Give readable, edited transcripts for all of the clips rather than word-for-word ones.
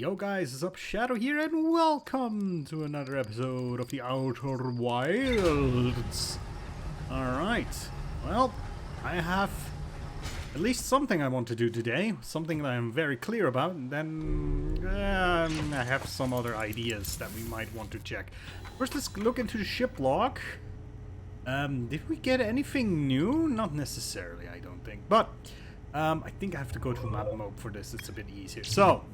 Yo guys, it's up Shadow here and welcome to another episode of the Outer Wilds. Alright, well, I have at least something I want to do today, something that I'm very clear about, and then I have some other ideas that we might want to check. First, let's look into the ship log. Did we get anything new? Not necessarily, I don't think, but I think I have to go to map mode for this, it's a bit easier. So,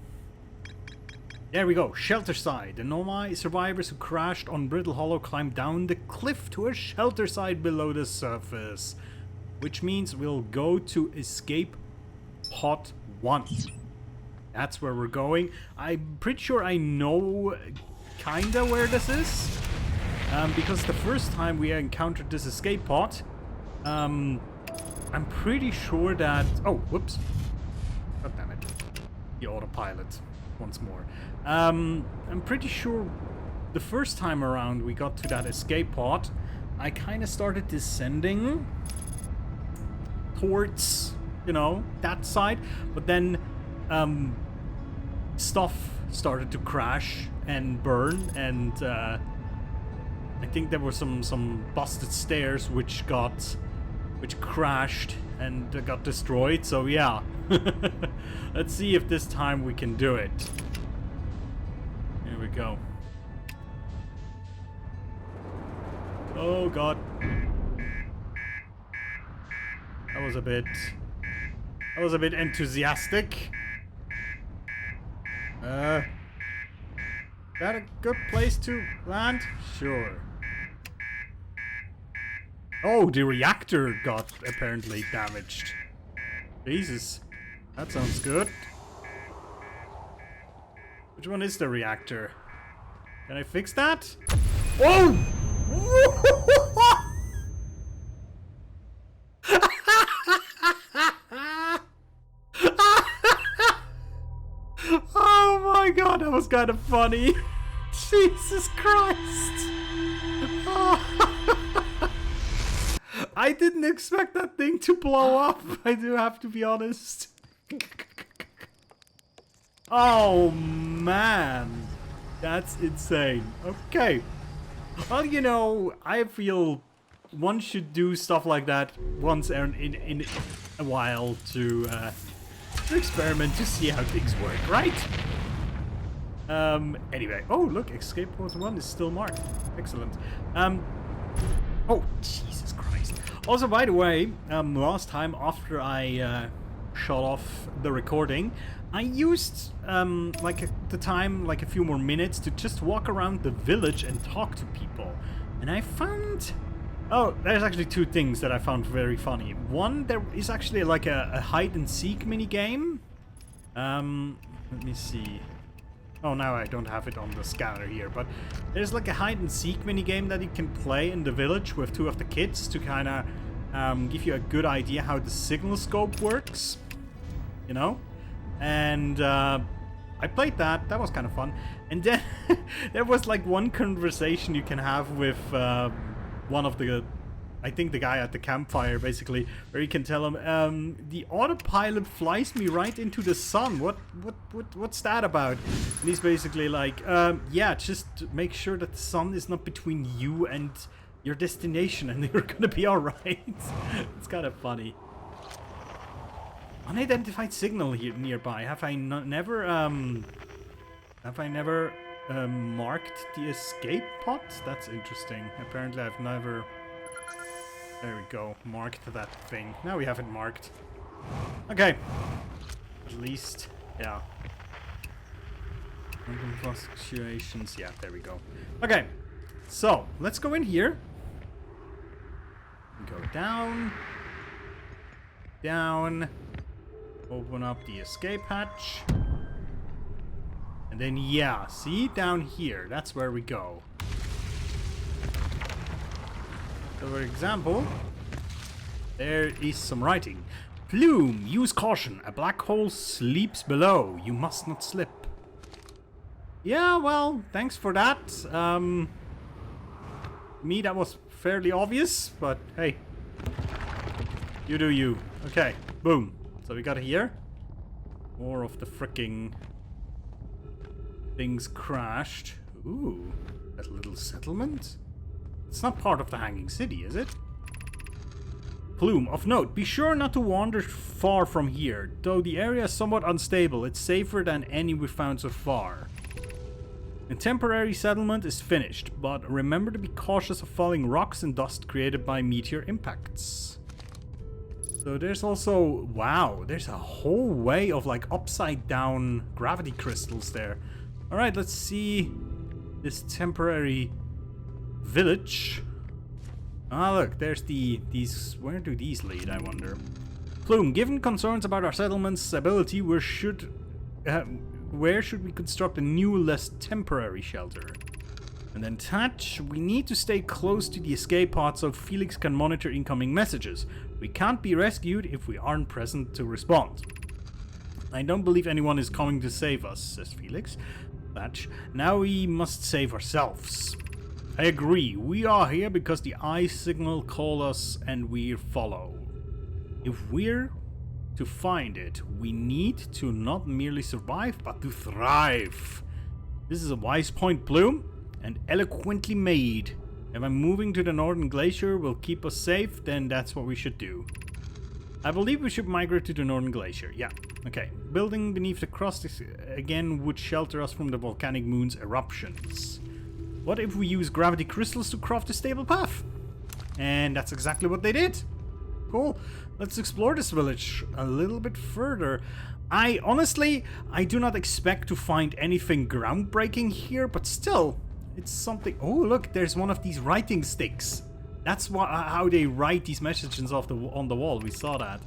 there we go, shelter side. The Nomai survivors who crashed on Brittle Hollow climbed down the cliff to a shelter side below the surface. Which means we'll go to escape pod 1. That's where we're going. I'm pretty sure I know kinda where this is. Because the first time we encountered this escape pod, I'm pretty sure that... Oh, whoops. God damn it. The autopilot. Once more. I'm pretty sure the first time around we got to that escape pod, I kind of started descending towards, you know, that side, but then stuff started to crash and burn, and I think there were some busted stairs which crashed and got destroyed, so yeah. Let's see if this time we can do it. Here we go. Oh god. That was a bit enthusiastic. Is that a good place to land? Sure. Oh, the reactor got apparently damaged. Jesus. That sounds good. Which one is the reactor? Can I fix that? Oh! Oh my god, that was kind of funny. Jesus Christ. I didn't expect that thing to blow up, I do have to be honest. Oh man, that's insane. Okay. Well, you know, I feel one should do stuff like that once in a while to experiment to see how things work, right? Anyway. Oh, look, escape pod 1 is still marked. Excellent. Oh, Jesus Christ. Also, by the way, last time after I shut off the recording, I used the time, like a few more minutes, to just walk around the village and talk to people. And I found... Oh, there's actually two things that I found very funny. One, there is actually like a hide-and-seek mini-game. Let me see. Oh, now I don't have it on the scanner here, but there's like a hide-and-seek mini-game that you can play in the village with two of the kids to kind of give you a good idea how the signal scope works. You know? And I played that. That was kind of fun. And then there was like one conversation you can have with one of the, I think the guy at the campfire, basically, where you can tell him, the autopilot flies me right into the sun. What's that about? And he's basically like, yeah, just make sure that the sun is not between you and your destination, and you're gonna be all right. It's kind of funny. Unidentified signal here nearby. Have I never marked the escape pod? That's interesting. Apparently I've never... There we go. Marked that thing. Now we have it marked. Okay. At least, yeah. Random fluctuations. Yeah, there we go. Okay. So, let's go in here. Go down. Down. Open up the escape hatch. And then, yeah, see? Down here. That's where we go. So, for example, there is some writing. Plume, use caution. A black hole sleeps below. You must not slip. Yeah, well, thanks for that. Me, that was fairly obvious, but hey. You do you. Okay, boom. So we got here more of the fricking things crashed. Ooh, that little settlement? It's not part of the Hanging City, is it? Plume, of note, be sure not to wander far from here. Though the area is somewhat unstable, it's safer than any we've found so far. The temporary settlement is finished, but remember to be cautious of falling rocks and dust created by meteor impacts. So there's also, wow, there's a whole way of like upside down gravity crystals there. Alright, let's see this temporary village. Ah, look, there's these. Where do these lead, I wonder? Plume, given concerns about our settlement's stability, where should we construct a new, less temporary shelter? And then Tatch, we need to stay close to the escape pod so Felix can monitor incoming messages. We can't be rescued if we aren't present to respond. I don't believe anyone is coming to save us, says Felix. Tatch, now we must save ourselves. I agree. We are here because the eye signal called us and we follow. If we're to find it, we need to not merely survive, but to thrive. This is a wise point, Plume, and eloquently made. If I'm moving to the northern glacier will keep us safe, then that's what we should do. I believe we should migrate to the northern glacier. Yeah, okay. Building beneath the crust again would shelter us from the volcanic moon's eruptions. What if we use gravity crystals to craft a stable path? And that's exactly what they did. Cool. Let's explore this village a little bit further. I do not expect to find anything groundbreaking here, but still, it's something. Oh, look, there's one of these writing sticks. That's how they write these messages on the wall. We saw that.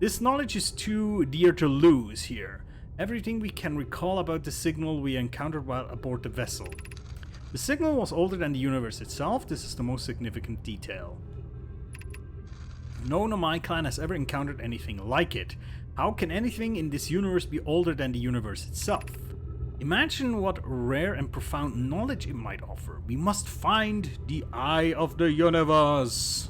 This knowledge is too dear to lose here. Everything we can recall about the signal we encountered while aboard the vessel. The signal was older than the universe itself. This is the most significant detail. No one of my clan has ever encountered anything like it. How can anything in this universe be older than the universe itself? Imagine what rare and profound knowledge it might offer. We must find the eye of the universe.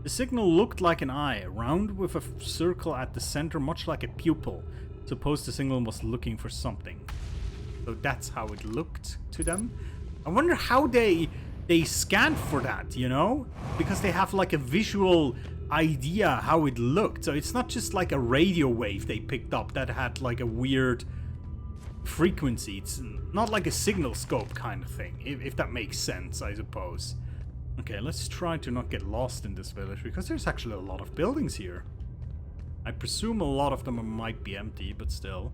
The signal looked like an eye, round with a circle at the center, much like a pupil. Suppose the signal was looking for something. So that's how it looked to them. I wonder how they scanned for that, you know? Because they have like a visual idea how it looked. So it's not just like a radio wave they picked up that had like a weird frequency. It's not like a signal scope kind of thing, if that makes sense, I suppose. Okay, let's try to not get lost in this village, because there's actually a lot of buildings here. I presume a lot of them might be empty, but still.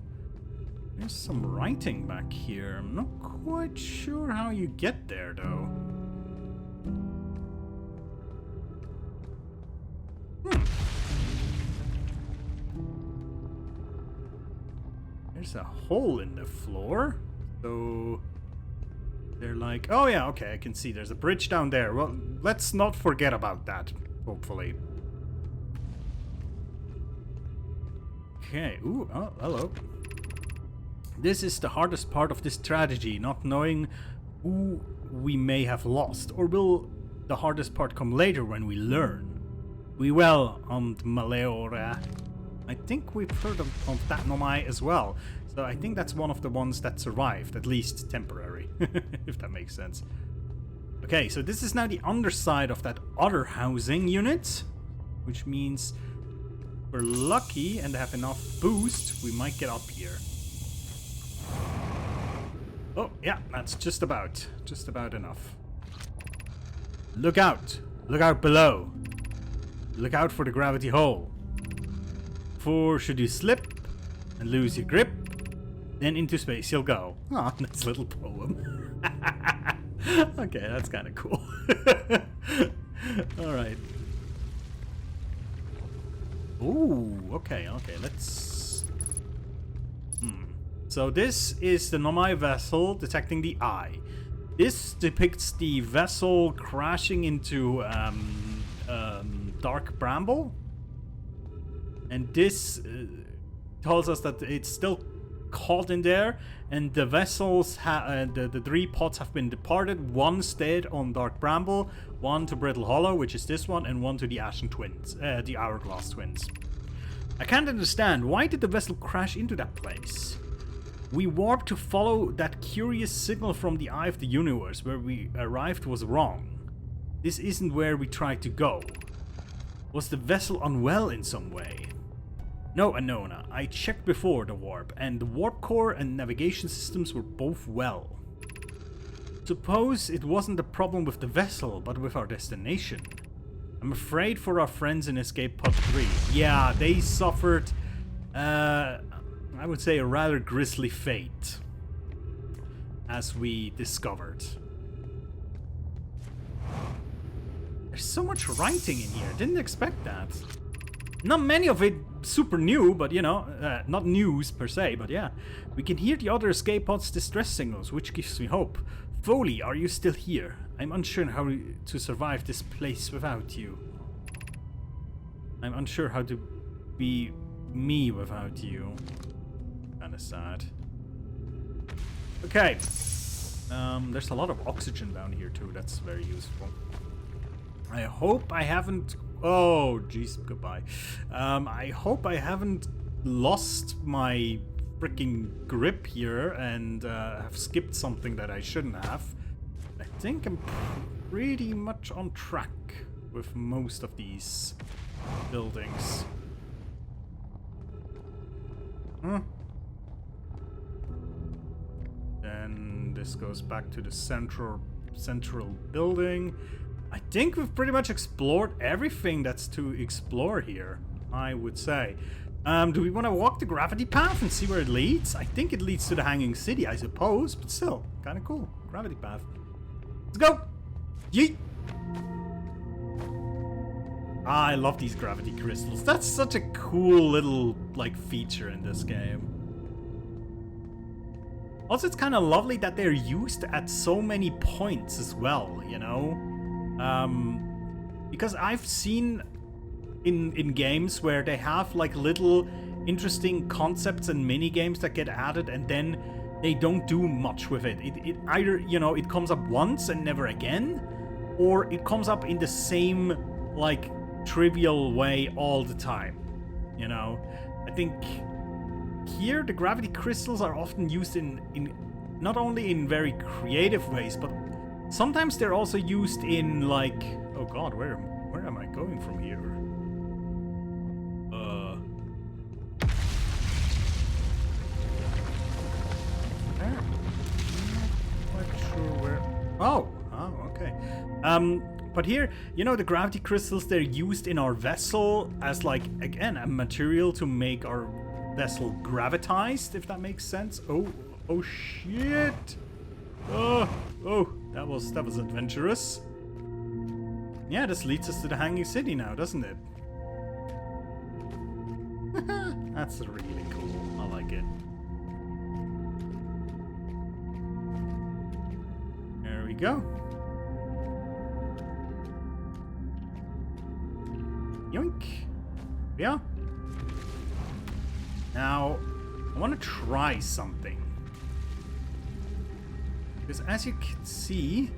There's some writing back here. I'm not quite sure how you get there, though. There's a hole in the floor. So they're like, oh yeah, okay, I can see there's a bridge down there. Well, let's not forget about that, hopefully. Okay, ooh, oh, hello. This is the hardest part of this tragedy, not knowing who we may have lost. Or will the hardest part come later when we learn? We will, Maleora. I think we've heard of that Nomai as well. So I think that's one of the ones that survived, at least temporary, if that makes sense. Okay, so this is now the underside of that other housing unit, which means we're lucky and have enough boost, we might get up here. Oh, yeah, that's just about enough. Look out below. Look out for the gravity hole. For should you slip and lose your grip, then into space you'll go. Oh, nice little poem. Okay, that's kind of cool. Alright. Ooh, okay, let's... So this is the Nomai vessel detecting the eye. This depicts the vessel crashing into dark bramble. And this tells us that it's still caught in there, and the vessels, the 3 pods have been departed. One stayed on Dark Bramble, one to Brittle Hollow, which is this one, and one to the Ashen Twins, the Hourglass Twins. I can't understand, why did the vessel crash into that place? We warped to follow that curious signal from the eye of the universe. Where we arrived was wrong. This isn't where we tried to go. Was the vessel unwell in some way? No, Anona. I checked before the warp, and the warp core and navigation systems were both well. Suppose it wasn't a problem with the vessel, but with our destination. I'm afraid for our friends in Escape Pod 3. Yeah, they suffered, I would say, a rather grisly fate. As we discovered. There's so much writing in here. Didn't expect that. Not many of it super new, but you know, not news per se, but yeah. We can hear the other escape pods' distress signals, which gives me hope. Foley, are you still here? I'm unsure how to survive this place without you. I'm unsure how to be me without you. Kinda sad. Okay. There's a lot of oxygen down here too, that's very useful. I hope I haven't... Oh, jeez, goodbye. I hope I haven't lost my freaking grip here and have skipped something that I shouldn't have. I think I'm pretty much on track with most of these buildings. Then this goes back to the central building. I think we've pretty much explored everything that's to explore here, I would say. Do we want to walk the gravity path and see where it leads? I think it leads to the Hanging City, I suppose, but still, kind of cool. Gravity path. Let's go! Yeet! I love these gravity crystals. That's such a cool little, like, feature in this game. Also, it's kind of lovely that they're used at so many points as well, you know? Because I've seen in games where they have like little interesting concepts and mini games that get added and then they don't do much with it. It either, you know, it comes up once and never again, or it comes up in the same like trivial way all the time, you know? I think here the gravity crystals are often used in not only in very creative ways, but sometimes they're also used in like, oh god, where am I going from here? Oh, okay. But here, you know, the gravity crystals, they're used in our vessel as like, again, a material to make our vessel gravitized, if that makes sense. Oh shit! Oh, that was adventurous. Yeah, this leads us to the Hanging City now, doesn't it? That's really cool. I like it. There we go. Yoink. Yeah. Now, I want to try something. Because as you can see,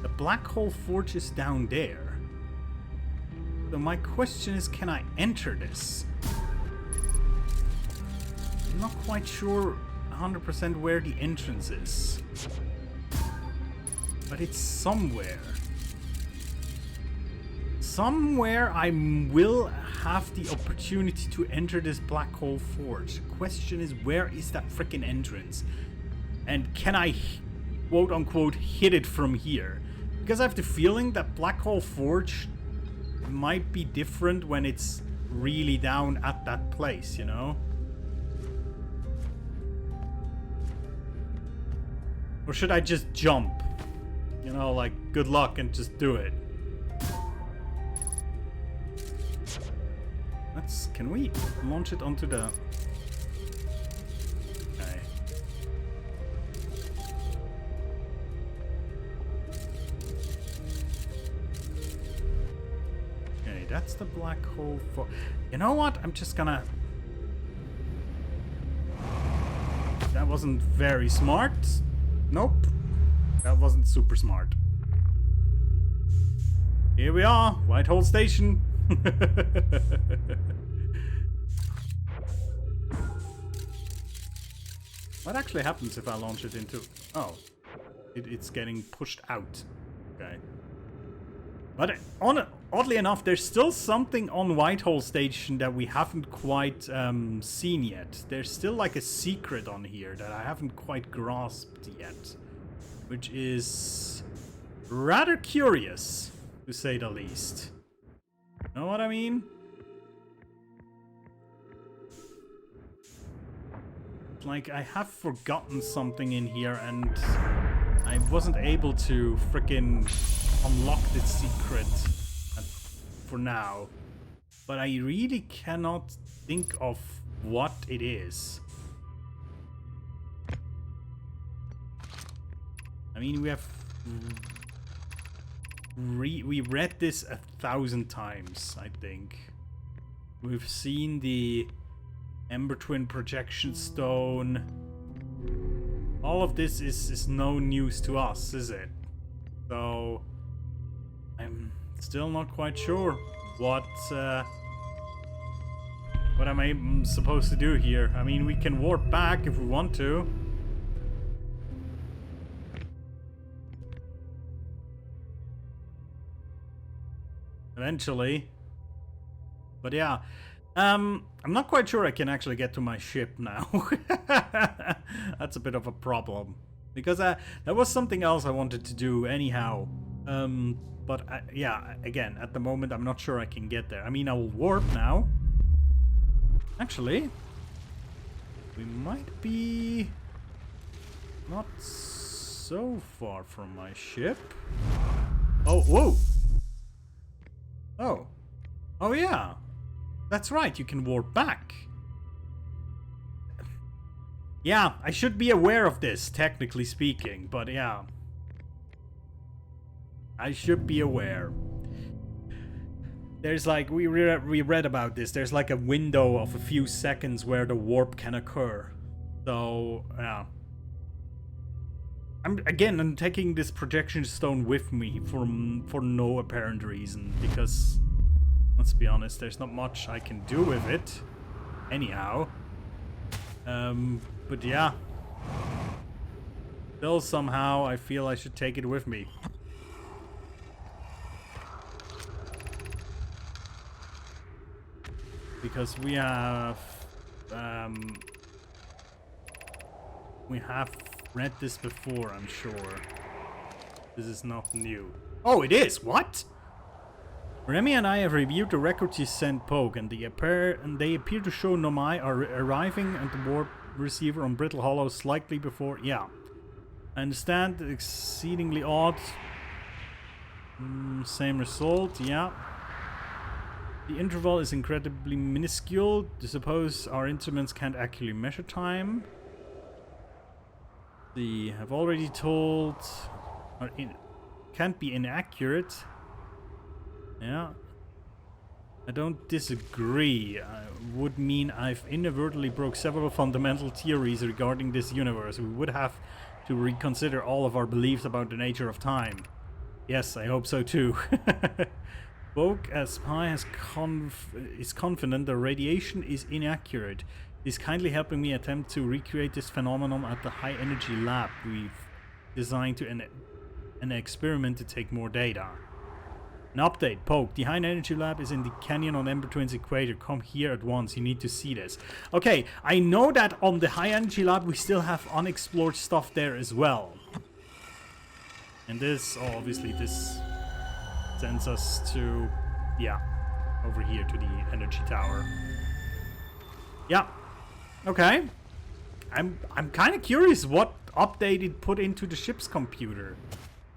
the black hole forge is down there. So my question is, can I enter this? I'm not quite sure 100% where the entrance is. But it's somewhere. Somewhere I will have the opportunity to enter this black hole forge. The question is, where is that freaking entrance? And can I, quote unquote, hit it from here? Because I have the feeling that black hole forge might be different when it's really down at that place, you know? Or should I just jump? You know, like, good luck and just do it. Can we launch it onto the... Okay. Okay, that's the black hole for... You know what? I'm just gonna... That wasn't very smart. Nope. That wasn't super smart. Here we are, Whitehall Station. What actually happens if I launch it into... Oh. It's getting pushed out. Okay. But oddly enough, there's still something on Whitehall Station that we haven't quite seen yet. There's still like a secret on here that I haven't quite grasped yet. Which is rather curious, to say the least. Know what I mean? Like, I have forgotten something in here and I wasn't able to frickin' unlock the secret for now. But I really cannot think of what it is. I mean, we have... we read this 1,000 times, I think. We've seen the Ember Twin Projection Stone. All of this is no news to us, is it? So I'm still not quite sure what am I supposed to do here. I mean, we can warp back if we want to. Eventually. But yeah. I'm not quite sure I can actually get to my ship now. That's a bit of a problem. Because that was something else I wanted to do anyhow. But yeah, again, at the moment I'm not sure I can get there. I mean, I will warp now. Actually, we might be not so far from my ship. Oh, whoa! Oh. Oh yeah. That's right, you can warp back. Yeah, I should be aware of this, technically speaking, but yeah. I should be aware. There's like, we read about this, there's like a window of a few seconds where the warp can occur. So, yeah. I'm taking this projection stone with me for no apparent reason, because... Let's be honest, there's not much I can do with it. Anyhow. But yeah. Still somehow I feel I should take it with me. Because we have read this before, I'm sure. This is not new. Oh, it is! What? Remy and I have reviewed the records you sent Poke, and they appear to show Nomai are arriving at the warp receiver on Brittle Hollow slightly before... Yeah. I understand, exceedingly odd. Same result, yeah. The interval is incredibly minuscule. I suppose our instruments can't accurately measure time. They have already told... can't be inaccurate. Yeah, I don't disagree. Would mean I've inadvertently broke several fundamental theories regarding this universe. We would have to reconsider all of our beliefs about the nature of time. Yes, I hope so too. Boke as Spy is confident the radiation is inaccurate. He's kindly helping me attempt to recreate this phenomenon at the high energy lab we've designed to an experiment to take more data. An update, Poke. The High Energy Lab is in the canyon on Ember Twin's equator. Come here at once. You need to see this. Okay, I know that on the High Energy Lab we still have unexplored stuff there as well. And this, oh, obviously this sends us to, yeah, over here to the energy tower. Yeah. Okay. I'm kind of curious what update it put into the ship's computer.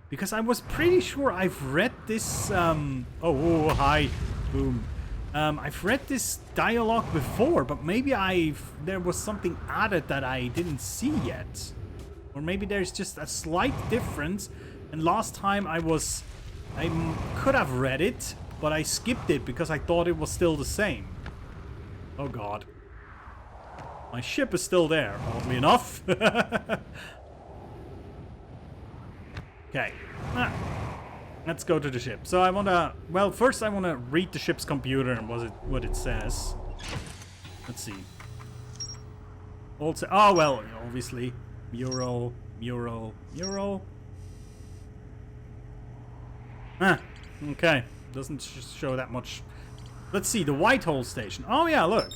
Because I was pretty sure I've read this, oh, hi, boom. I've read this dialogue before, but maybe there was something added that I didn't see yet. Or maybe there's just a slight difference, and last time I could have read it, but I skipped it because I thought it was still the same. Oh god. My ship is still there, oddly enough. Okay, let's go to the ship. So I wanna, well, first I wanna read the ship's computer and what it says. Let's see. Also, oh well, obviously, mural, mural, mural. Ah, okay. Doesn't show that much. Let's see, the Whitehall station. Oh yeah, look.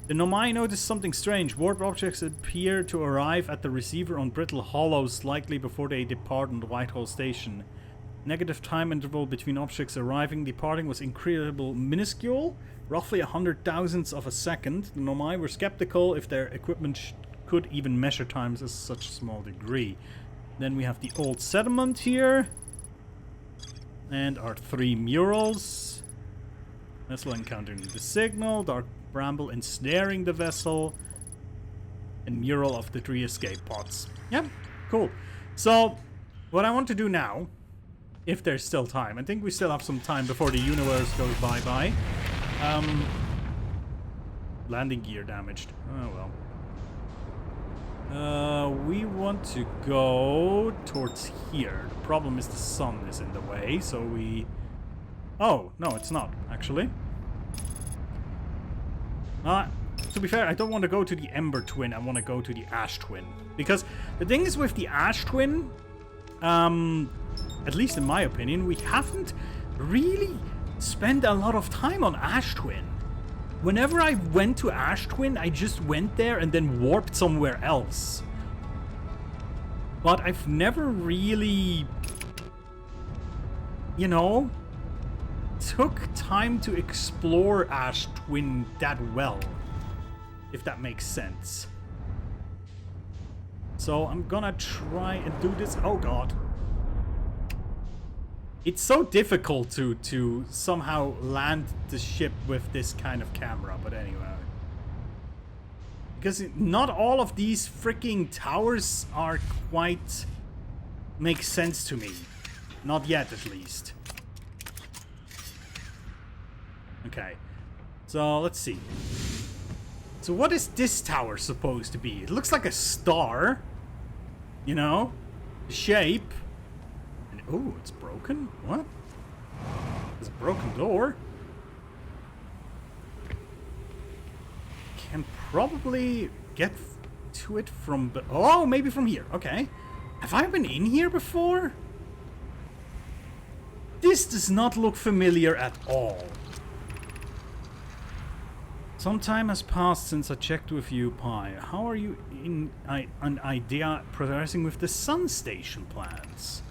The Nomai noticed something strange. Warp objects appear to arrive at the receiver on brittle hollows slightly before they depart on the Whitehall station. Negative time interval between objects arriving and departing was incredibly minuscule, roughly 100,000ths of a second. The Nomai were skeptical if their equipment could even measure times as such a small degree. Then we have the old settlement here. And our 3 murals. Vessel encountering the signal. Dark bramble ensnaring the vessel. And mural of the 3 escape pods. Yep, cool. So, what I want to do now, if there's still time, I think we still have some time before the universe goes bye-bye. Landing gear damaged. Oh well. We want to go towards here. The problem is the sun is in the way, so we... Oh, no, it's not, actually. To be fair, I don't want to go to the Ember Twin, I want to go to the Ash Twin. Because the thing is with the Ash Twin, at least in my opinion, we haven't really spent a lot of time on Ash Twin. Whenever I went to Ash Twin, I just went there and then warped somewhere else. But I've never really, you know, took time to explore Ash Twin that well, if that makes sense. So I'm gonna try and do this. Oh god. It's so difficult to somehow land the ship with this kind of camera, but anyway. Because not all of these freaking towers are quite... make sense to me. Not yet, at least. Okay. So, let's see. So what is this tower supposed to be? It looks like a star. You know? The shape. And, oh, it's broken? What? There's a broken door. Can probably get to it from... Oh, maybe from here. Okay. Have I been in here before? This does not look familiar at all. Some time has passed since I checked with you, Pi. How are you in an idea progressing with the Sun Station plans?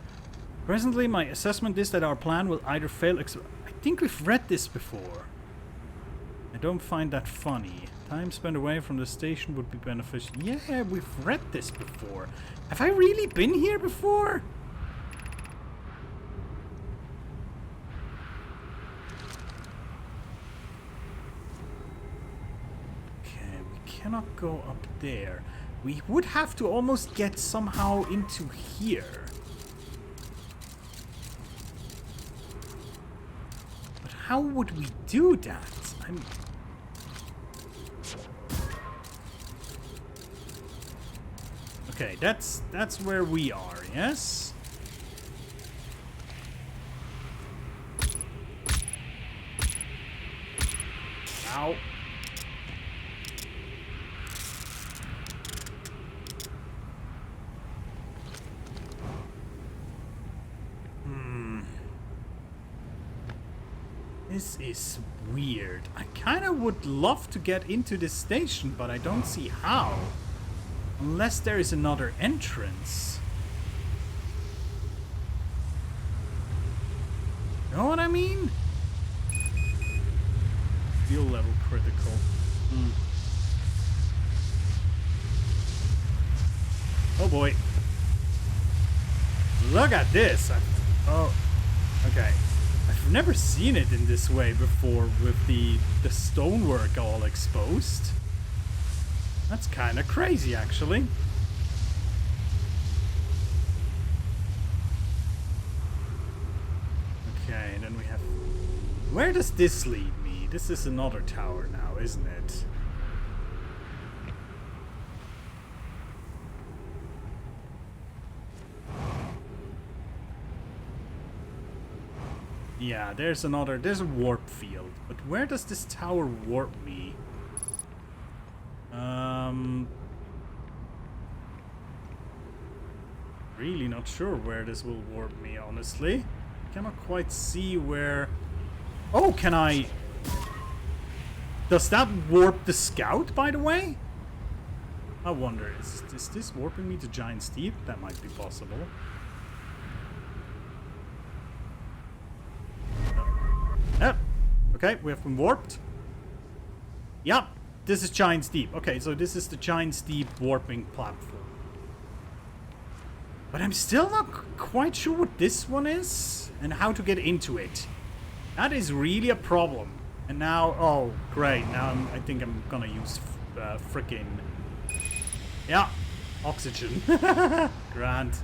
Presently, my assessment is that our plan will either fail... I think we've read this before. I don't find that funny. Time spent away from the station would be beneficial. Yeah, we've read this before. Have I really been here before? Okay, we cannot go up there. We would have to almost get somehow into here. But how would we do that? Okay, that's where we are, yes? Ow. This is weird. I kind of would love to get into this station, but I don't see how. Unless there is another entrance. Know what I mean? Fuel level critical. Oh boy. Look at this. Oh, okay. I've never seen it in this way before with the stonework all exposed. That's kind of crazy, actually. Okay, then we have... Where does this lead me? This is another tower now, isn't it? Yeah, there's a warp field. But where does this tower warp me? Really not sure where this will warp me, honestly. Cannot quite see where... Oh, can I... Does that warp the scout, by the way? I wonder, is this warping me to Giant Steep? That might be possible. Yep. Okay, we have been warped. Yep, this is Giant Steep. Okay, so this is the Giant Steep warping platform. But I'm still not quite sure what this one is and how to get into it. That is really a problem. And now, oh, great. Now I think I'm gonna use frickin'... Yeah, oxygen. Grand.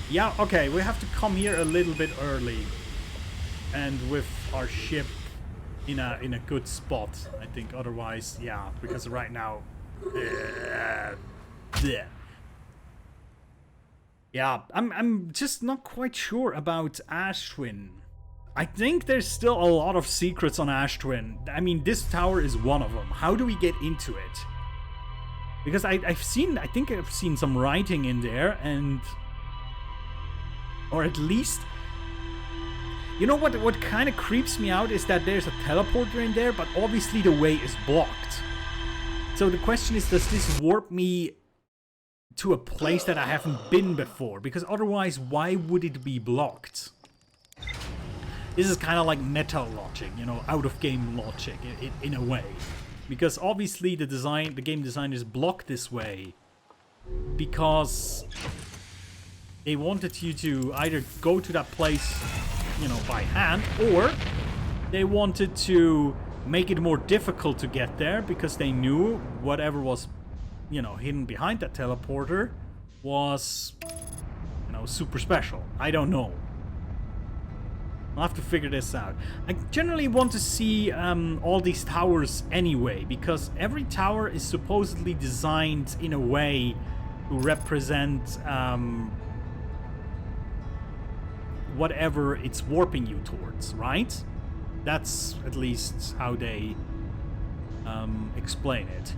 Yeah, okay, we have to come here a little bit early. And with our ship in a good spot, I think. Otherwise, yeah, because right now... yeah. Yeah, I'm just not quite sure about Ash Twin. I think there's still a lot of secrets on Ash Twin. I mean, this tower is one of them. How do we get into it? Because I think I've seen some writing in there, and... Or at least... You know what kind of creeps me out is that there's a teleporter in there, but obviously the way is blocked. So the question is, does this warp me to a place that I haven't been before? Because otherwise, why would it be blocked? This is kind of like meta logic, you know, out-of-game logic in a way. Because obviously the game designers blocked this way because they wanted you to either go to that place, you know, by hand, or they wanted to make it more difficult to get there because they knew whatever was, you know, hidden behind that teleporter was, you know, super special. I don't know. I'll have to figure this out. I generally want to see all these towers anyway, because every tower is supposedly designed in a way to represent whatever it's warping you towards, right? That's at least how they explain it.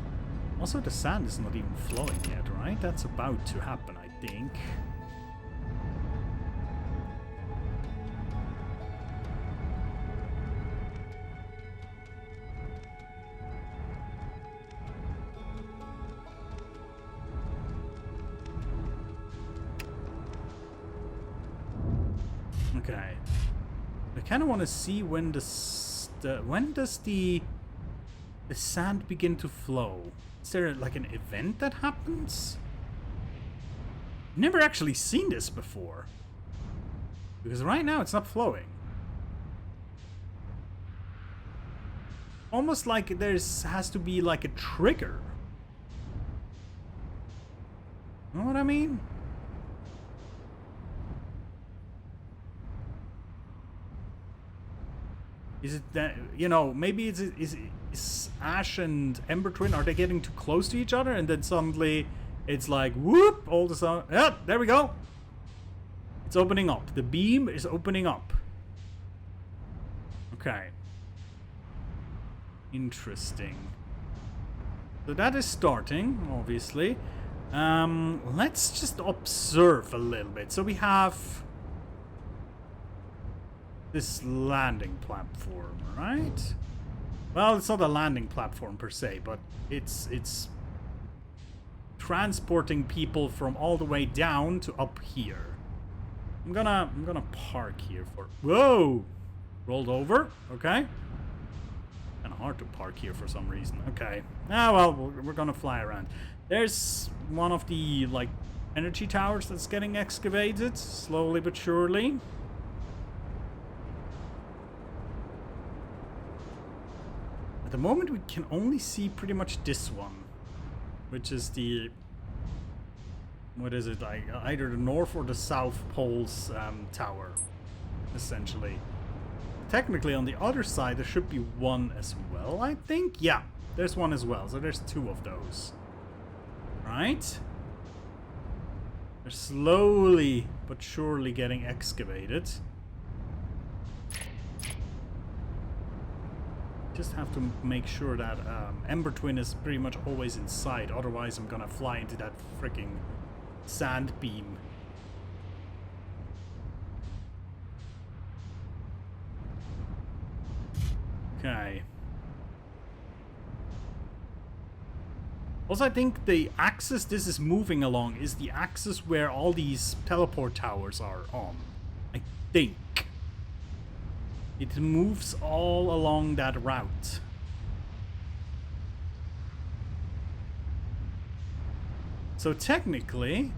Also, the sand is not even flowing yet, right? That's about to happen, I think. Okay. I kind of want to see when when does the sand begin to flow? Is there like an event that happens? Never actually seen this before. Because right now it's not flowing. Almost like has to be like a trigger. You know what I mean? Is it that, you know, maybe is Ash and Ember Twin, are they getting too close to each other and then suddenly it's like, whoop, all the sound. Yeah, there we go. It's opening up. The beam is opening up. Okay. Interesting. So that is starting, obviously. Let's just observe a little bit. So we have this landing platform, right? Well, it's not a landing platform per se, but it's transporting people from all the way down to up here. I'm gonna park here for... Whoa! Rolled over. Okay. Kind of hard to park here for some reason. Okay. Ah, well, we're gonna fly around. There's one of the, like, energy towers that's getting excavated, slowly but surely. At the moment, we can only see pretty much this one, which is the... What is it, like, either the north or the south poles tower, essentially. Technically, on the other side, there should be one as well, I think? Yeah, there's one as well, so there's two of those. Right? They're slowly but surely getting excavated. just have to make sure that Ember Twin is pretty much always in sight. Otherwise, I'm gonna fly into that freaking sand beam. Okay. Also, I think the axis this is moving along is the axis where all these teleport towers are on. I think. It moves all along that route. So technically,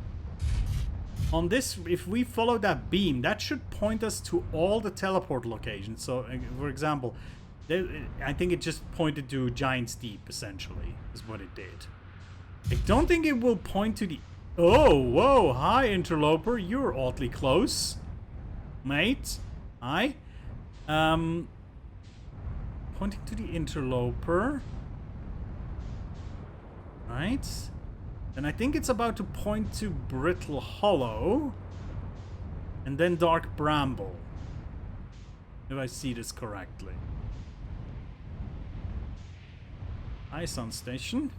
on this, if we follow that beam, that should point us to all the teleport locations. So, for example, I think it just pointed to Giant's Deep, essentially, is what it did. I don't think it will point to the... Oh, whoa, hi, Interloper. You're oddly close. Mate. Hi. Pointing to the Interloper. Right. And I think it's about to point to Brittle Hollow. And then Dark Bramble. If I see this correctly. Hi, Sun Station.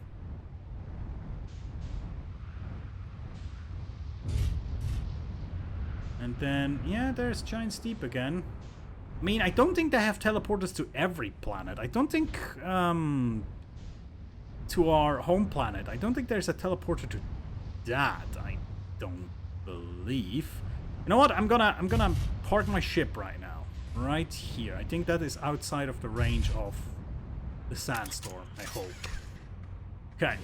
And then, yeah, there's Giant's Deep again. I mean, I don't think they have teleporters to every planet. I don't think, to our home planet. I don't think there's a teleporter to that. I don't believe. You know what? I'm gonna park my ship right now. Right here. I think that is outside of the range of the sandstorm, I hope. Okay.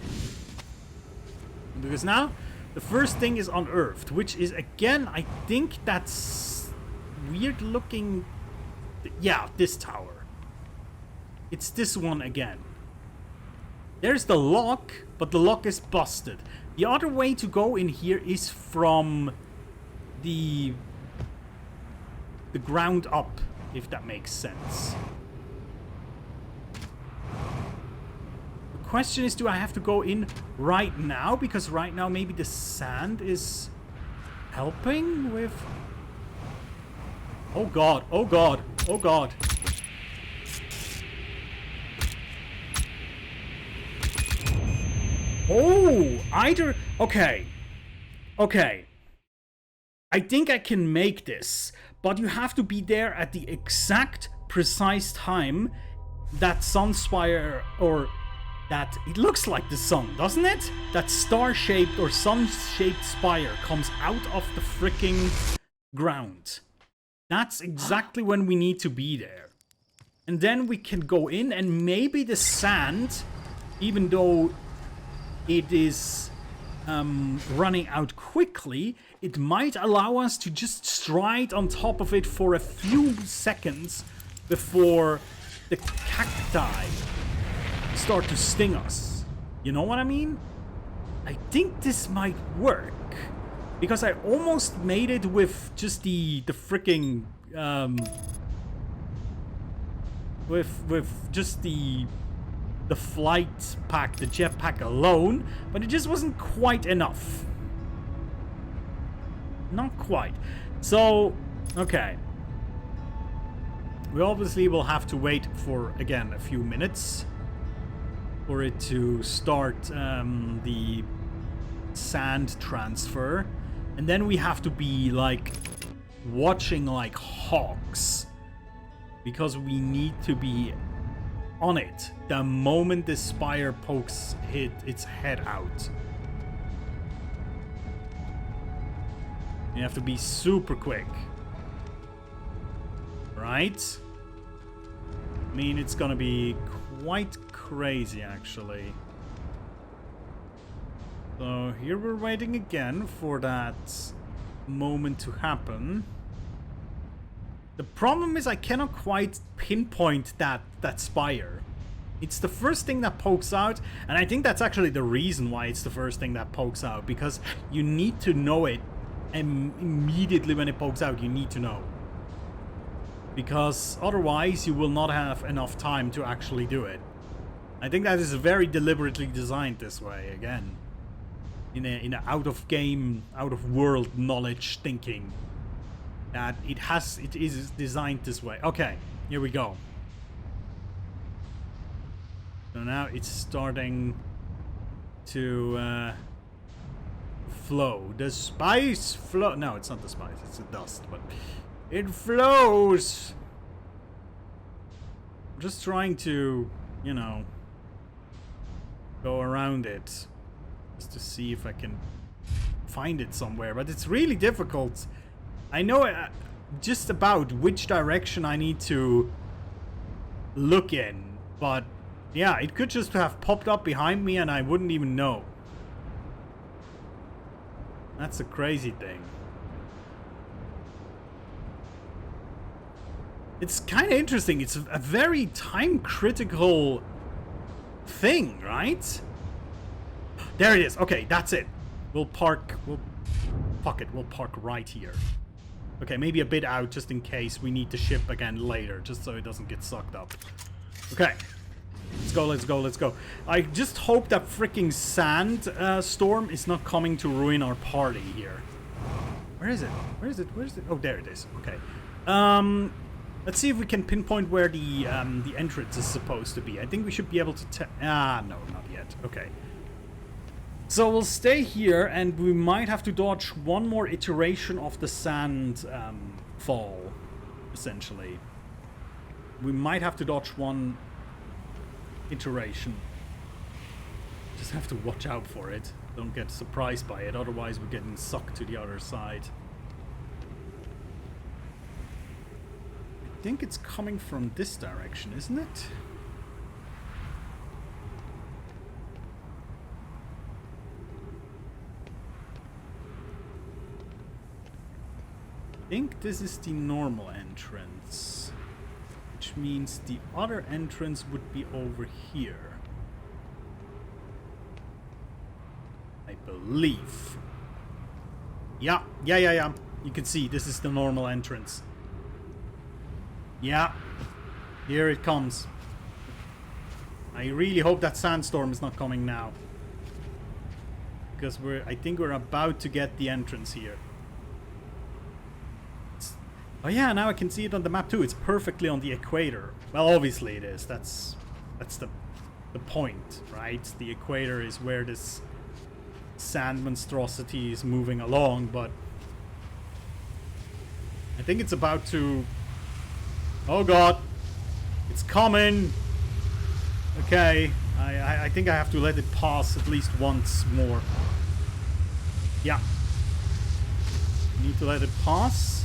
Because now, the first thing is unearthed, which is, again, I think that's weird looking... Yeah, this tower. It's this one again. There's the lock, but the lock is busted. The other way to go in here is from the ground up, if that makes sense. The question is, do I have to go in right now? Because right now maybe the sand is helping with... Oh god, oh god, oh god. Oh, either... Okay. Okay. I think I can make this, but you have to be there at the exact precise time that Sunspire, or that... It looks like the sun, doesn't it? That star-shaped or sun-shaped spire comes out of the freaking ground. That's exactly when we need to be there. And then we can go in, and maybe the sand, even though it is running out quickly, it might allow us to just stride on top of it for a few seconds before the cacti start to sting us. You know what I mean? I think this might work. Because I almost made it with just the freaking with just the flight pack, the jetpack alone, but it just wasn't quite enough. Not quite. So, okay. We obviously will have to wait for, again, a few minutes for it to start the sand transfer. And then we have to be, like, watching like hawks. Because we need to be on it the moment the spire pokes its head out. You have to be super quick. Right? I mean, it's gonna be quite crazy, actually. So here we're waiting again for that moment to happen. The problem is I cannot quite pinpoint that spire. It's the first thing that pokes out, and I think that's actually the reason why it's the first thing that pokes out, because you need to know it, and immediately when it pokes out you need to know. Because otherwise you will not have enough time to actually do it. I think that is very deliberately designed this way, again. In a out-of-game, out-of-world knowledge thinking. That it is designed this way. Okay, here we go. now it's starting to flow. The spice flow. No, it's not the spice. It's the dust, but it flows. I'm just trying to, you know, go around it, just to see if I can find it somewhere. But it's really difficult. I know just about which direction I need to look in, but yeah, it could just have popped up behind me and I wouldn't even know. That's a crazy thing. It's kind of interesting. It's a very time critical thing, right? There it is. Okay, that's it. We'll park. Fuck it. We'll park right here. Okay, maybe a bit out just in case we need to ship again later, just so it doesn't get sucked up. Okay. Let's go, let's go, let's go. I just hope that freaking sand storm is not coming to ruin our party here. Where is it? Where is it? Where is it? Oh, there it is. Okay. Let's see if we can pinpoint where the entrance is supposed to be. I think we should be able to no, not yet. Okay. So we'll stay here, and we might have to dodge one more iteration of the sand fall, essentially. We might have to dodge one iteration. Just have to watch out for it. Don't get surprised by it, otherwise we're getting sucked to the other side. I think it's coming from this direction, isn't it? I think this is the normal entrance, which means the other entrance would be over here, I believe. Yeah. You can see this is the normal entrance. Yeah, here it comes. I really hope that sandstorm is not coming now, because I think we're about to get the entrance here. Oh yeah, now I can see it on the map too. It's perfectly on the equator. Well, obviously it is. That's the point, right? The equator is where this sand monstrosity is moving along, but I think it's about to... Oh god, it's coming. Okay, I think I have to let it pass at least once more. Yeah, need to let it pass.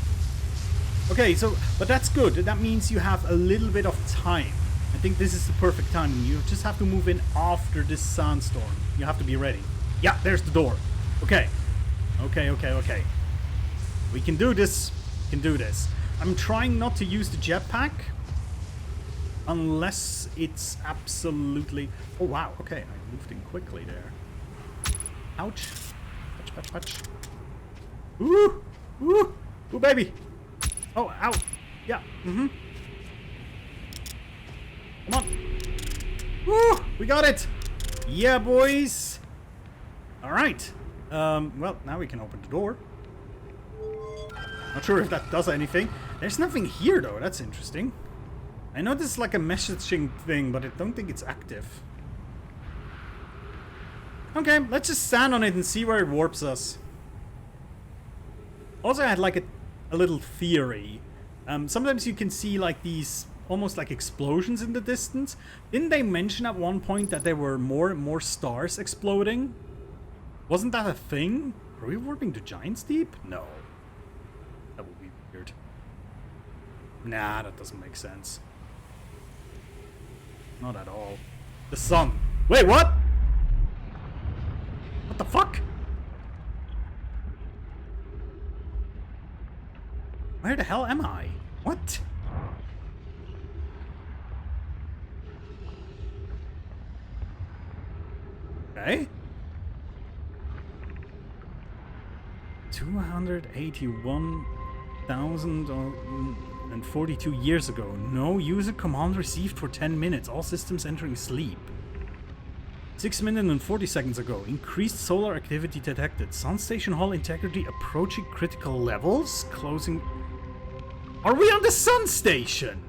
Okay, so, but that's good. That means you have a little bit of time. I think this is the perfect time. You just have to move in after this sandstorm. You have to be ready. Yeah, there's the door. Okay. Okay. We can do this. We can do this. I'm trying not to use the jetpack unless it's absolutely... Oh, wow. Okay, I moved in quickly there. Ouch. Patch. Ooh, baby. Oh, ow. Yeah, Come on. Woo! We got it! Yeah, boys! Alright. Well, now we can open the door. Not sure if that does anything. There's nothing here, though. That's interesting. I know this is like a messaging thing, but I don't think it's active. Okay, let's just stand on it and see where it warps us. Also, I had like a little theory. Sometimes you can see like these almost like explosions in the distance. Didn't they mention at one point that there were more and more stars exploding? Wasn't that a thing? Are we warping to Giant's Deep? No. That would be weird. Nah, that doesn't make sense. Not at all. The sun. Wait, what? What the fuck? Where the hell am I? What? Okay. 281,042 years ago. No user command received for 10 minutes. All systems entering sleep. 6 minutes and 40 seconds ago. Increased solar activity detected. Sun station hull integrity approaching critical levels. Closing... Are we on the sun station?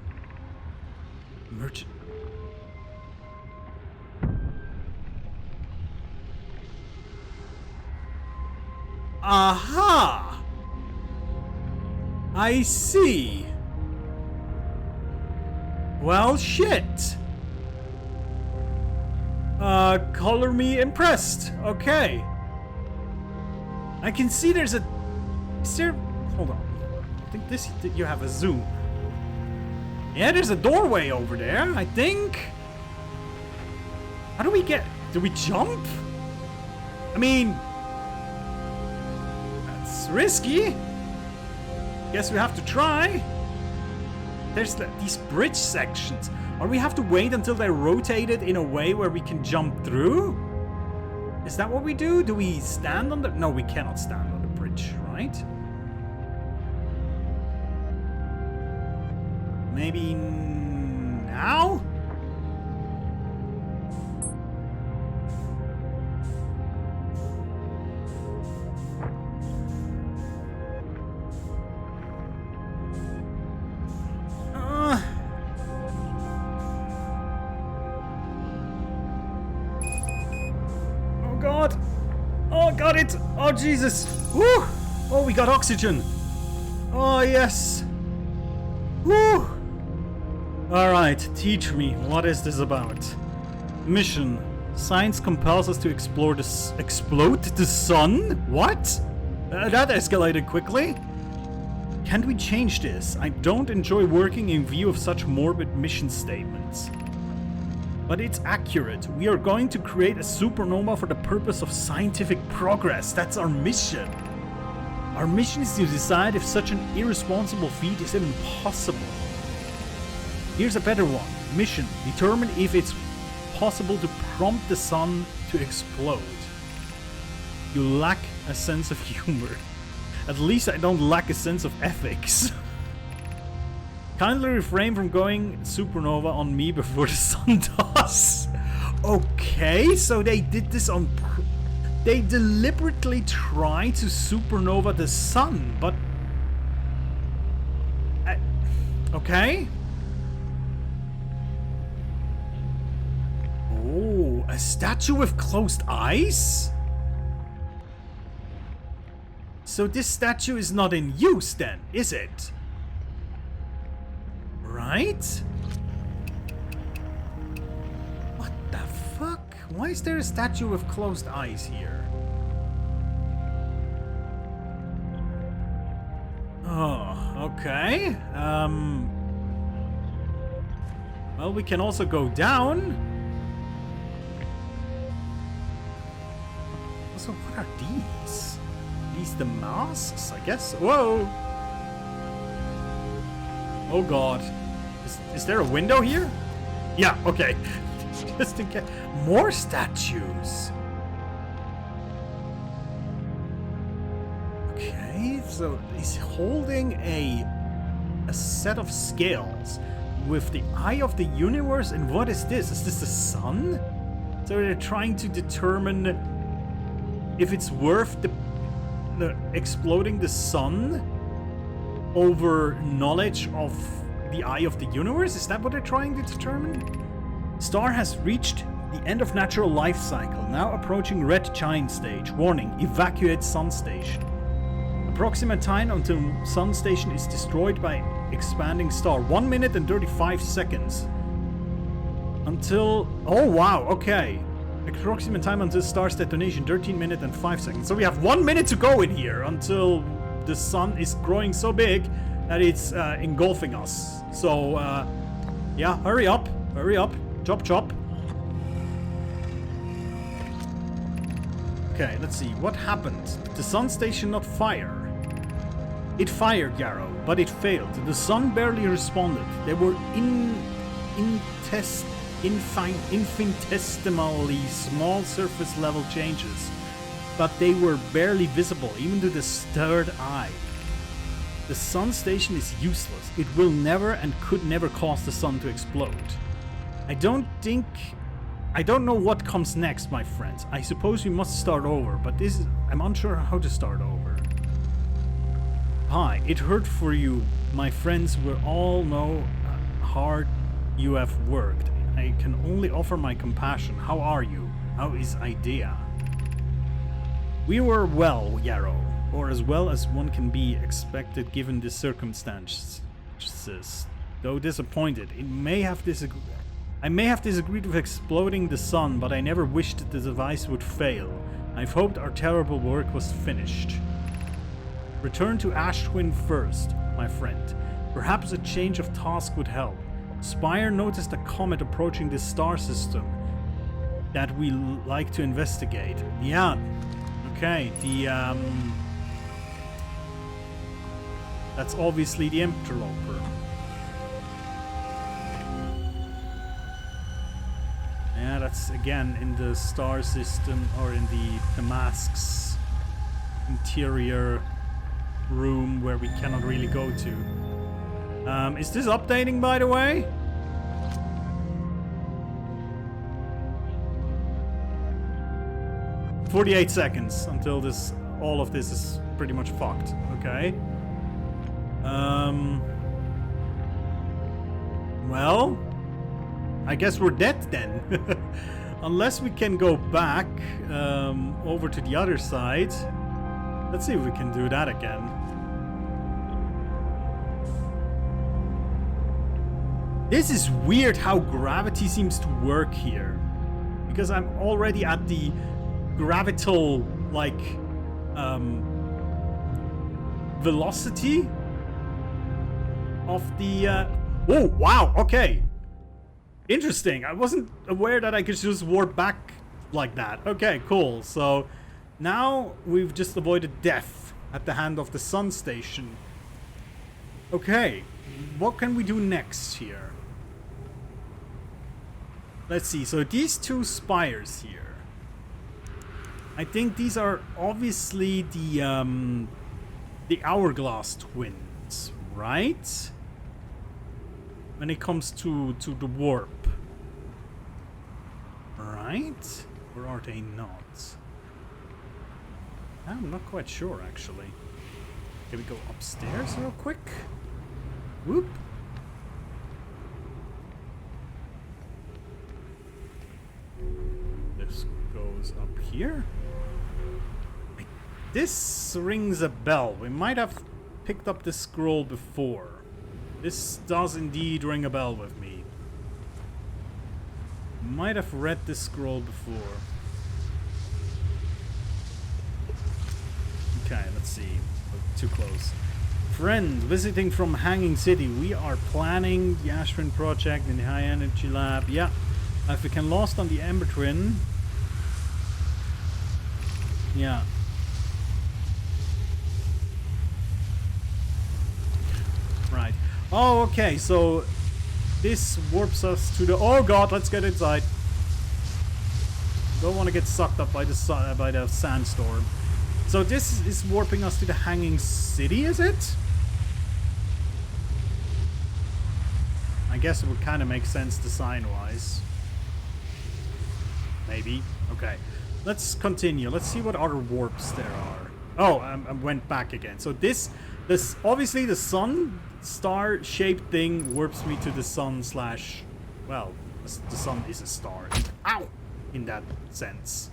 Merchant. Aha! I see. Well, shit. Color me impressed. Okay. I can see there's a... Is there... Hold on. I think this... You have a zoom. Yeah, there's a doorway over there, I think. How do we get... Do we jump? I mean... That's risky. Guess we have to try. There's these bridge sections. Or we have to wait until they're rotated in a way where we can jump through? Is that what we do? Do we stand on the... No, we cannot stand on the bridge, right? Maybe now? Oh God! Oh, got it! Oh Jesus! Woo! Oh, we got oxygen! Oh yes! Woo! Alright, teach me, what is this about? Mission. Science compels us to explore explode the sun? What? That escalated quickly. Can't we change this? I don't enjoy working in view of such morbid mission statements. But it's accurate. We are going to create a supernova for the purpose of scientific progress. That's our mission. Our mission is to decide if such an irresponsible feat is even possible. Here's a better one. Mission. Determine if it's possible to prompt the sun to explode. You lack a sense of humor. At least I don't lack a sense of ethics. Kindly refrain from going supernova on me before the sun does. Okay, so they did this on... They deliberately try to supernova the sun, but... okay. Oh, a statue with closed eyes? So this statue is not in use then, is it? Right? What the fuck? Why is there a statue with closed eyes here? Oh, okay. Well, we can also go down. Also, what are these? These the masks, I guess? Whoa! Oh god. Is there a window here? Yeah, okay. Just in case. More statues. Okay, so he's holding a set of scales with the eye of the universe. And what is this? Is this the sun? So they're trying to determine if it's worth the exploding the sun over knowledge of the eye of the universe? Is that what they're trying to determine? Star has reached the end of natural life cycle, now approaching red giant stage. Warning, evacuate sun station. Approximate time until sun station is destroyed by expanding star. 1 minute and 35 seconds. Until... oh wow, okay. Approximate time until star's detonation, 13 minutes and 5 seconds. So we have 1 minute to go in here until the sun is growing so big that it's engulfing us. So, yeah, hurry up, chop chop. Okay, let's see, what happened? Did the sun station not fire? It fired, Yarrow, but it failed. The sun barely responded. They were infinitesimally small surface level changes, but they were barely visible even to the third eye. The sun station is useless. It will never and could never cause the sun to explode. I don't know what comes next, my friends. I suppose we must start over, but I'm unsure how to start over. Hi, it hurt for you. My friends, we all know how hard you have worked. I can only offer my compassion. How are you? How is Idea? We were well, Yarrow. or as well as one can be expected given the circumstances. Though disappointed, I may have disagreed with exploding the sun, but I never wished that the device would fail. I've hoped our terrible work was finished. Return to Ashwin first, my friend. Perhaps a change of task would help. Spire noticed a comet approaching this star system that we like to investigate. Yeah. Okay, that's obviously the interloper. Yeah, that's again in the star system, or in the mask's interior room where we cannot really go to. Is this updating, by the way? "48 seconds until all of this is pretty much fucked." Okay. Well, I guess we're dead then. Unless we can go back over to the other side. Let's see if we can do that again. This is weird how gravity seems to work here. Because I'm already at the gravital, like, velocity of the... Oh, wow, okay. Interesting. I wasn't aware that I could just warp back like that. Okay, cool. So now we've just avoided death at the hand of the sun station. Okay, what can we do next here? Let's see. So these two spires here, I think these are obviously the hourglass twins, right? When it comes to the warp. Right? Or are they not? I'm not quite sure, actually. Can we go upstairs real quick? Whoop. This goes up here. This rings a bell. We might have picked up this scroll before. This does indeed ring a bell with me. Might have read this scroll before. Okay, let's see. We're too close. Friend, visiting from Hanging City. We are planning the Ashwin project in the High Energy Lab. Yeah. If we can lost on the Ember Twin. Yeah. Right. Oh, okay, so this warps us to the... Oh god, let's get inside. Don't want to get sucked up by the sandstorm. So this is warping us to the Hanging City, is it? I guess it would kind of make sense design-wise. Maybe. Okay. Let's continue. Let's see what other warps there are. Oh, I went back again. So this obviously the sun star-shaped thing warps me to the sun slash... Well, the sun is a star. Ow! In that sense.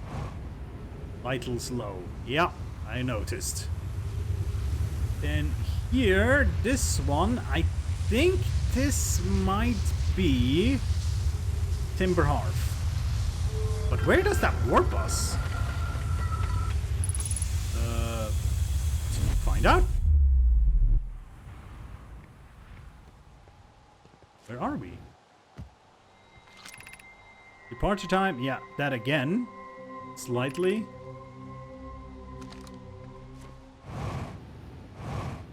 Vitals low. Yeah, I noticed. Then here, this one, I think this might be Timberhearth. But where does that warp us? Find out. Where are we? Departure time? Yeah, that again. Slightly.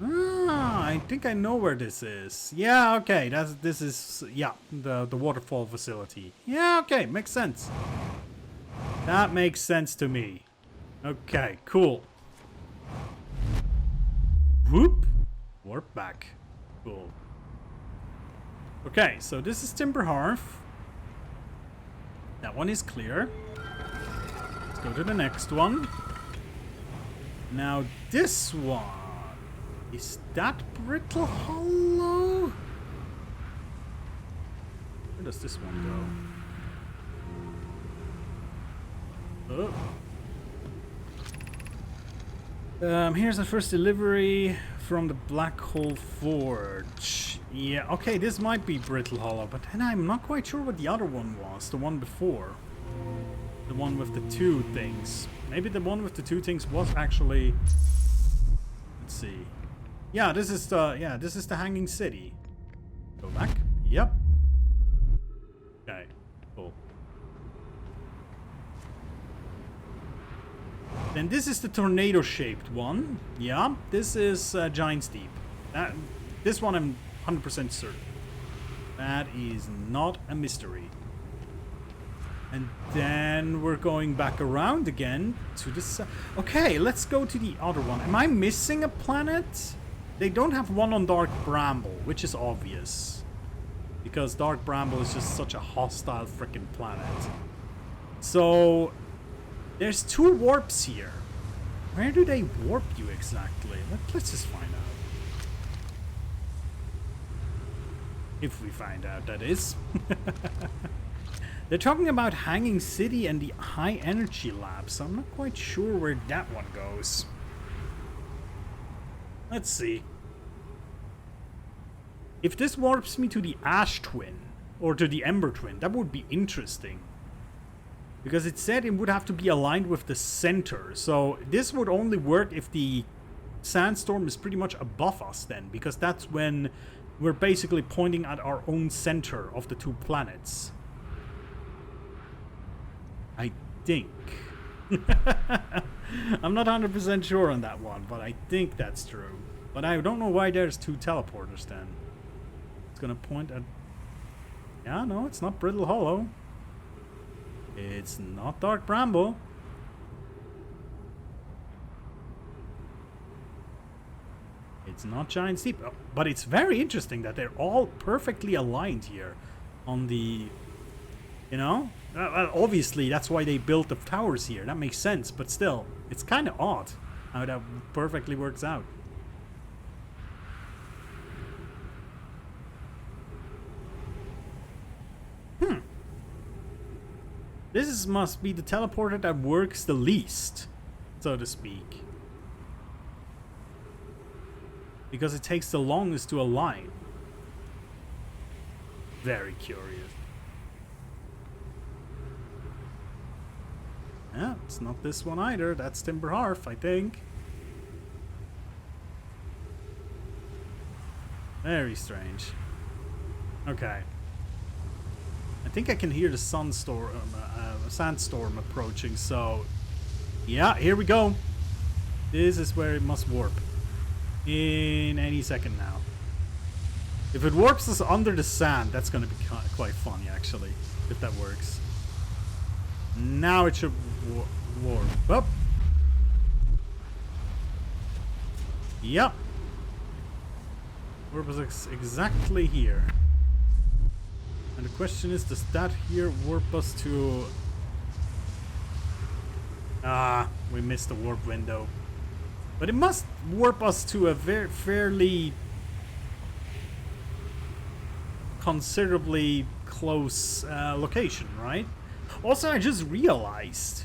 Ah, I think I know where this is. Yeah, okay. This is the waterfall facility. Yeah, okay, makes sense. That makes sense to me. Okay, cool. Whoop. Warp back. Cool. Okay, so this is Timberhearth. That one is clear. Let's go to the next one. Now this one. Is that Brittle Hollow? Where does this one go? Oh. Here's the first delivery from the Black Hole Forge. Yeah, okay, this might be Brittle Hollow, but then I'm not quite sure what the other one was. The one before. The one with the two things. Maybe the one with the two things was actually... Let's see. Yeah, this is the Hanging City. Go back. Yep. Okay, cool. Then this is the tornado-shaped one. Yeah, this is Giant's Deep. This one I'm 100% certain. That is not a mystery. And then we're going back around again to the... Okay, let's go to the other one. Am I missing a planet? They don't have one on Dark Bramble, which is obvious. Because Dark Bramble is just such a hostile freaking planet. So... There's two warps here. Where do they warp you exactly? Let's just find out. If we find out, that is. They're talking about Hanging City and the High Energy Lab, so I'm not quite sure where that one goes. Let's see. If this warps me to the Ash Twin, or to the Ember Twin, that would be interesting. Because it said it would have to be aligned with the center. So this would only work if the sandstorm is pretty much above us then. Because that's when we're basically pointing at our own center of the two planets. I think. I'm not 100% sure on that one, but I think that's true. But I don't know why there's two teleporters then. It's gonna point at... Yeah, no, it's not Brittle Hollow. It's not Dark Bramble. It's not Giant Steep. But it's very interesting that they're all perfectly aligned here on the... You know? Obviously, that's why they built the towers here. That makes sense. But still, it's kind of odd how that perfectly works out. This must be the teleporter that works the least, so to speak. Because it takes the longest to align. Very curious. Yeah, it's not this one either. That's Timber Hearth, I think. Very strange. Okay. I think I can hear the sandstorm approaching, so... Yeah, here we go. This is where it must warp. In any second now. If it warps us under the sand, that's going to be quite funny, actually. If that works. Now it should warp. Up. Yep. Warp us exactly here. And the question is, does that here warp us to... Ah, we missed the warp window. But it must warp us to a fairly... considerably close location, right? Also, I just realized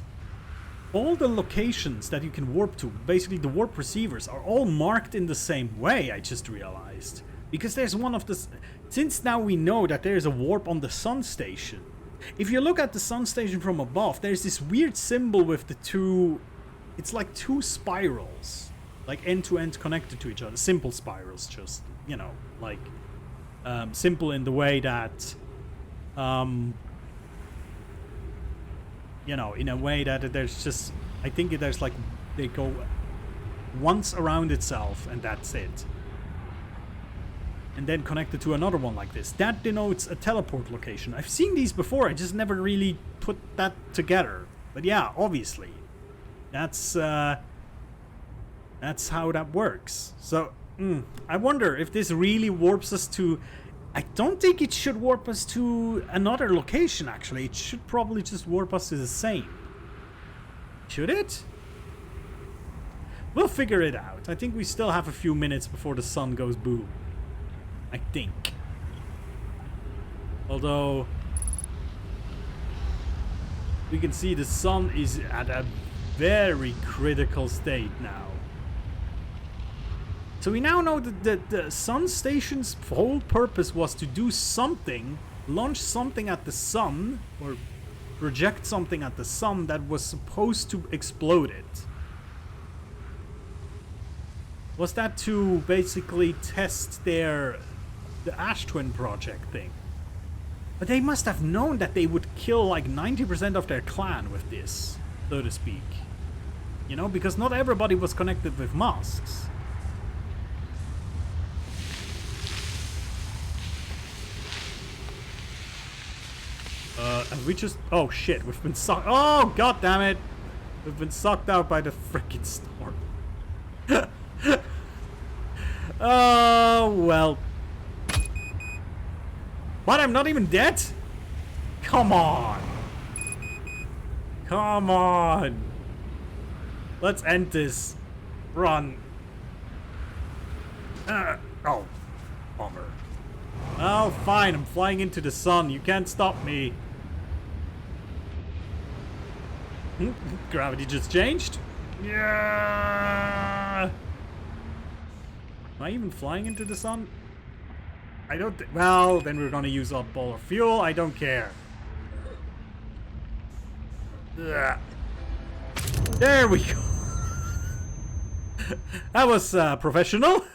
all the locations that you can warp to, basically the warp receivers, are all marked in the same way, I just realized. Because there's one of the... Since now we know that there's a warp on the sun station. If you look at the sun station from above, there's this weird symbol with the two... It's like two spirals. Like end-to-end connected to each other. Simple spirals, just, you know, like... simple in the way that... you know, in a way that there's just... I think there's like... They go once around itself and that's it. And then connected to another one like this. That denotes a teleport location. I've seen these before, I just never really put that together. But yeah, obviously. That's how that works. So, I wonder if this really warps us to... I don't think it should warp us to another location, actually. It should probably just warp us to the same. Should it? We'll figure it out. I think we still have a few minutes before the sun goes boom. I think. Although we can see the sun is at a very critical state now. So we now know that the sun station's whole purpose was to do something, launch something at the sun, or project something at the sun that was supposed to explode it. Was that to basically test the Ash Twin project thing? But they must have known that they would kill like 90% of their clan with this, so to speak. You know, because not everybody was connected with masks. And we just... Oh shit, we've been sucked... Oh, god damn it! We've been sucked out by the frickin' storm. Oh, well. What? I'm not even dead? Come on. Come on. Let's end this. Run. Oh. Bummer. Oh, fine. I'm flying into the sun. You can't stop me. Gravity just changed? Yeah. Am I even flying into the sun? I don't think... Well, then we're gonna use up all our fuel. I don't care. Ugh. There we go. That was professional.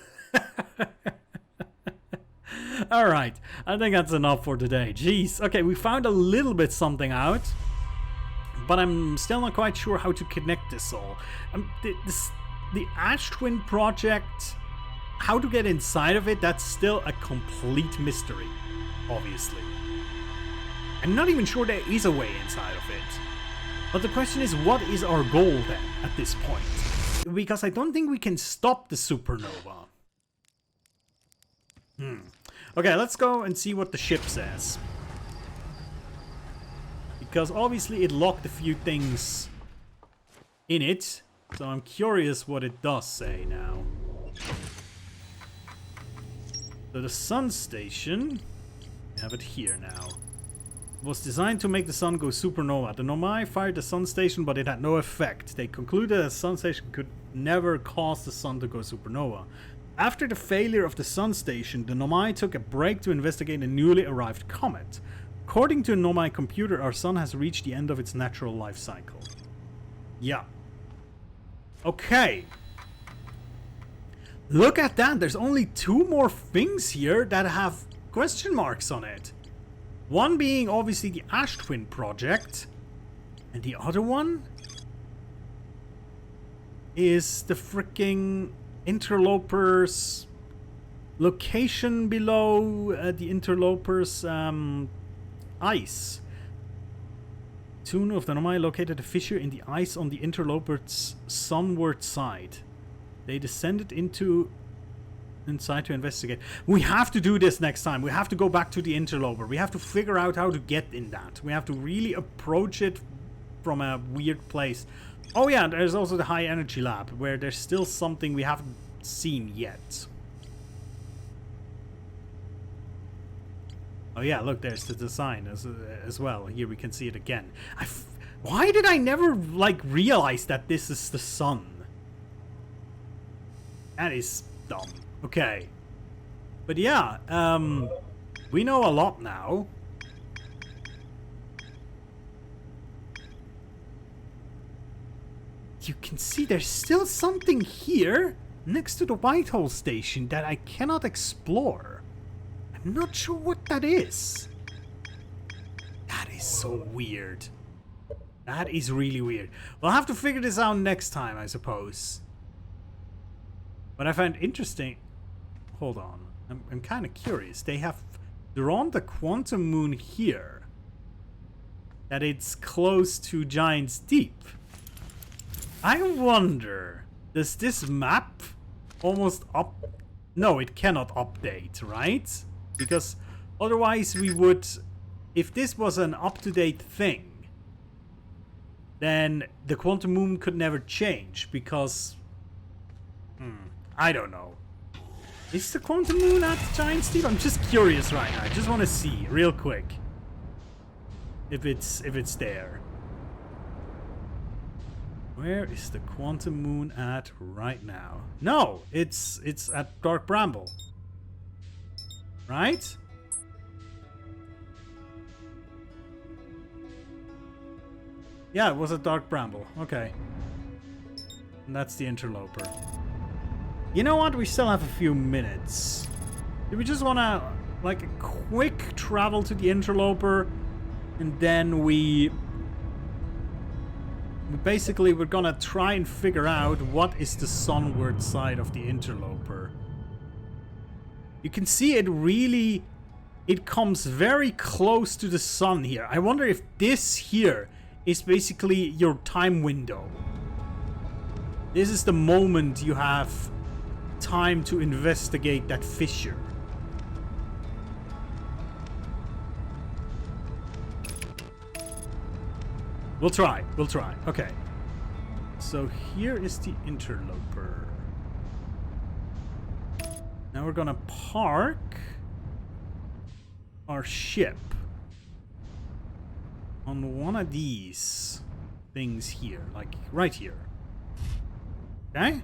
Alright, I think that's enough for today. Jeez. Okay, we found a little bit something out. But I'm still not quite sure how to connect this all. The Ash Twin project, how to get inside of it, that's still a complete mystery, obviously. I'm not even sure there is a way inside of it. But the question is, what is our goal then at this point? Because I don't think we can stop the supernova. Okay, let's go and see what the ship says. Because obviously it locked a few things in it. So I'm curious what it does say now. So the sun station, we have it here now, was designed to make the sun go supernova. The Nomai fired the sun station, but it had no effect. They concluded that the sun station could never cause the sun to go supernova. After the failure of the sun station, the Nomai took a break to investigate a newly arrived comet. According to a Nomai computer, our sun has reached the end of its natural life cycle. Yeah. Okay. Look at that. There's only 2 more things here that have question marks on it. One being obviously the Ash Twin project. And the other one is the freaking interlopers location below the interlopers ice. Two of the Nomai located a fissure in the ice on the interloper's sunward side. They descended inside to investigate. We have to do this next time. We have to go back to the interloper. We have to figure out how to get in that. We have to really approach it from a weird place. Oh yeah, there's also the high energy lab, where there's still something we haven't seen yet. Oh yeah, look, there's the design as well. Here we can see it again. Why did I never, like, realize that this is the sun? That is dumb. Okay. But yeah, we know a lot now. You can see there's still something here next to the Whitehall station that I cannot explore. I'm not sure what that is. That is so weird. That is really weird. We'll have to figure this out next time, I suppose. What I find interesting... Hold on. I'm kind of curious. They have drawn the quantum moon here. That it's close to Giant's Deep. I wonder... Does this map almost up... No, it cannot update, right? Because otherwise we would... If this was an up-to-date thing, then the quantum moon could never change, because... I don't know. Is the quantum moon at Giant's Deep? I'm just curious right now. I just want to see, real quick, if it's there. Where is the quantum moon at right now? No, it's at Dark Bramble. Right? Yeah, it was at Dark Bramble. Okay. And that's the interloper. You know what? We still have a few minutes. Do we just want to, like, a quick travel to the interloper? And then we're gonna try and figure out what is the sunward side of the interloper. You can see it comes very close to the sun here. I wonder if this here is basically your time window. This is the moment you have time to investigate that fissure. We'll try. Okay. So here is the interloper. Now we're gonna park our ship on one of these things here, like right here. Okay?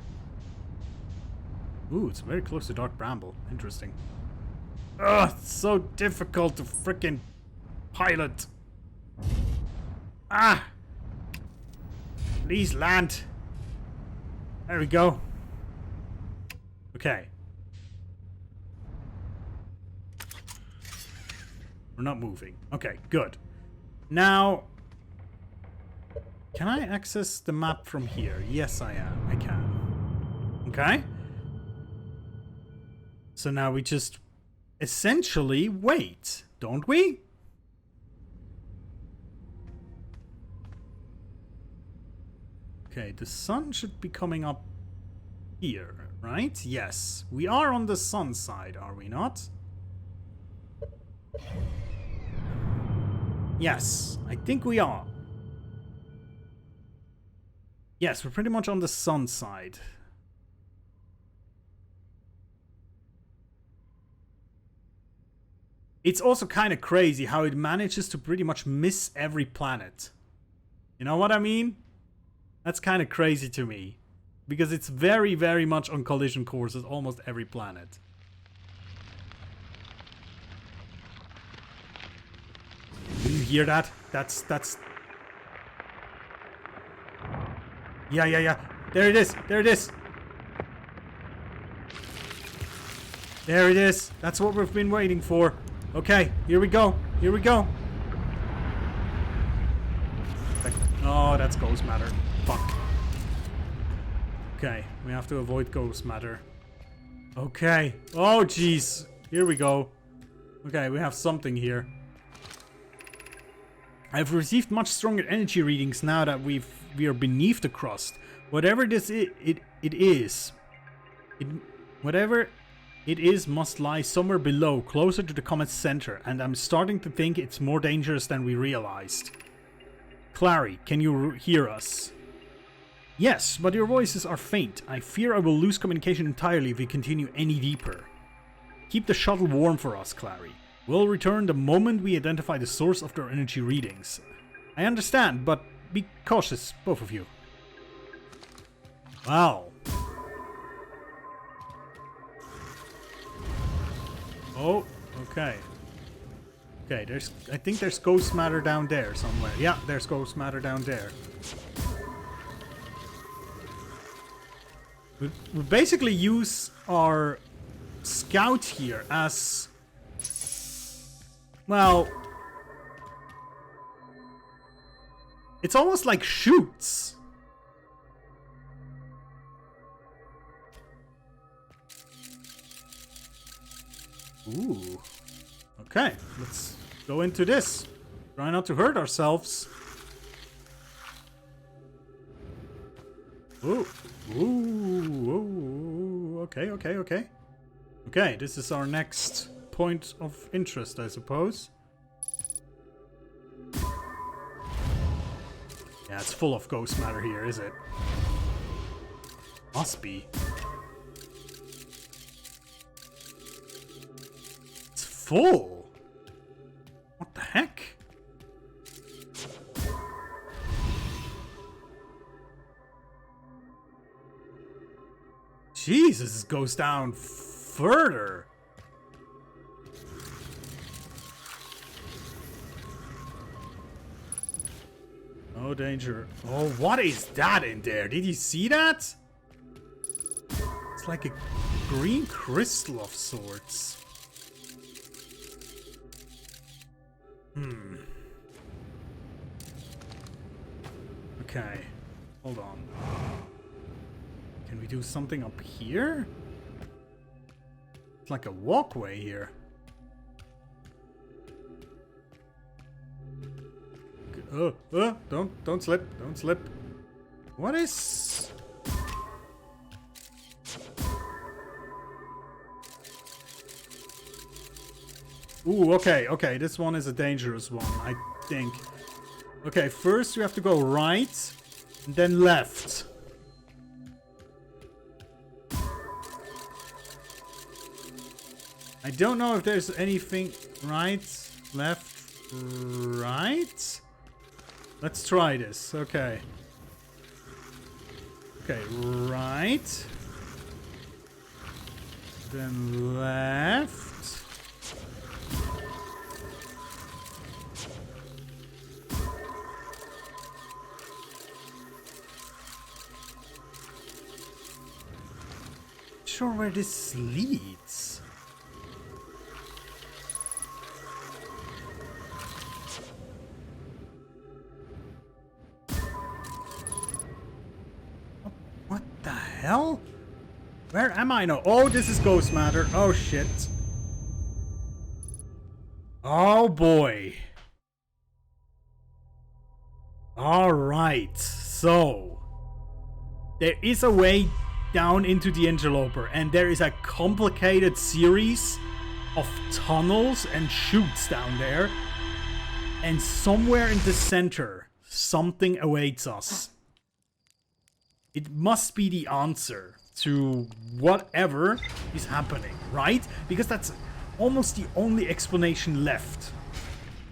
Ooh, it's very close to Dark Bramble. Interesting. Ugh, it's so difficult to frickin' pilot. Ah! Please land. There we go. Okay. We're not moving. Okay, good. Now, can I access the map from here? Yes, I can. Okay. So now we just essentially wait, don't we? Okay, the sun should be coming up here, right? Yes, we are on the sun side, are we not? Yes, I think we are. Yes, we're pretty much on the sun side. It's also kind of crazy how it manages to pretty much miss every planet. You know what I mean? That's kind of crazy to me. Because it's very, very much on collision course with almost every planet. Do you hear that? That's... Yeah. There it is. There it is. There it is. That's what we've been waiting for. Okay, here we go. Here we go. Oh, that's ghost matter. Fuck. Okay, we have to avoid ghost matter. Okay. Oh, jeez. Here we go. Okay, we have something here. I've received much stronger energy readings now that we are beneath the crust. Whatever this whatever it is must lie somewhere below, closer to the comet's center, and I'm starting to think it's more dangerous than we realized. Clary, can you hear us? Yes, but your voices are faint. I fear I will lose communication entirely if we continue any deeper. Keep the shuttle warm for us, Clary. We'll return the moment we identify the source of their energy readings. I understand, but be cautious, both of you. Wow. Oh, okay. Okay, I think there's ghost matter down there somewhere. Yeah, there's ghost matter down there. We basically use our scout here as... well... it's almost like shoots. Ooh. Okay, let's go into this. Try not to hurt ourselves. Ooh. Ooh. Okay. Okay, this is our next point of interest, I suppose. Yeah, it's full of ghost matter here, is it? Must be. It's full! What the heck? Jesus, it goes down further. Oh, danger. Oh, what is that in there? Did you see that? It's like a green crystal of sorts. Okay. Hold on. Can we do something up here? It's like a walkway here. Don't slip. Don't slip. What is... Ooh, okay, this one is a dangerous one, I think. Okay, first we have to go right, and then left. I don't know if there's anything... Right, left, right? Let's try this, okay. Okay, right. Then left. Sure where this leads. What the hell? Where am I now? Oh, this is Ghost Matter. Oh shit. Oh boy. All right. So there is a way down into the interloper, and there is a complicated series of tunnels and chutes down there, and somewhere in the center something awaits us. It must be the answer to whatever is happening, right? Because that's almost the only explanation left.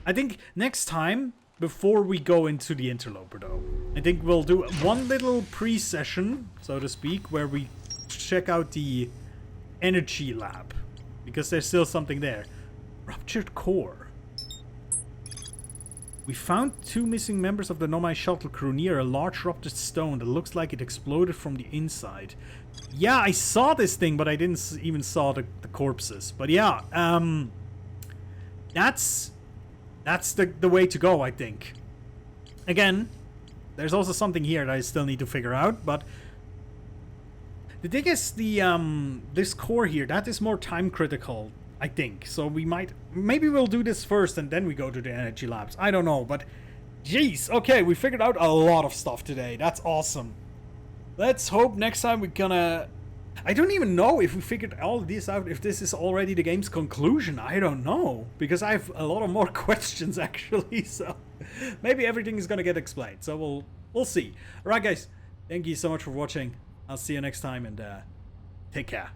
I think next time, before we go into the interloper though, I think we'll do one little pre-session, so to speak, where we check out the energy lab. Because there's still something there. Ruptured core. We found 2 missing members of the Nomai shuttle crew near a large ruptured stone that looks like it exploded from the inside. Yeah, I saw this thing, but I didn't even saw the corpses. But yeah, that's the way to go, I think. Again, there's also something here that I still need to figure out, but the thing is, this core here, that is more time critical, I think. So maybe we'll do this first and then we go to the energy labs. I don't know, but jeez, okay, we figured out a lot of stuff today. That's awesome. Let's hope next time we're gonna... I don't even know if we figured all this out, if this is already the game's conclusion. I don't know, because I have a lot of more questions actually, so maybe everything is gonna get explained. So we'll see. Alright guys, thank you so much for watching. I'll see you next time, and take care.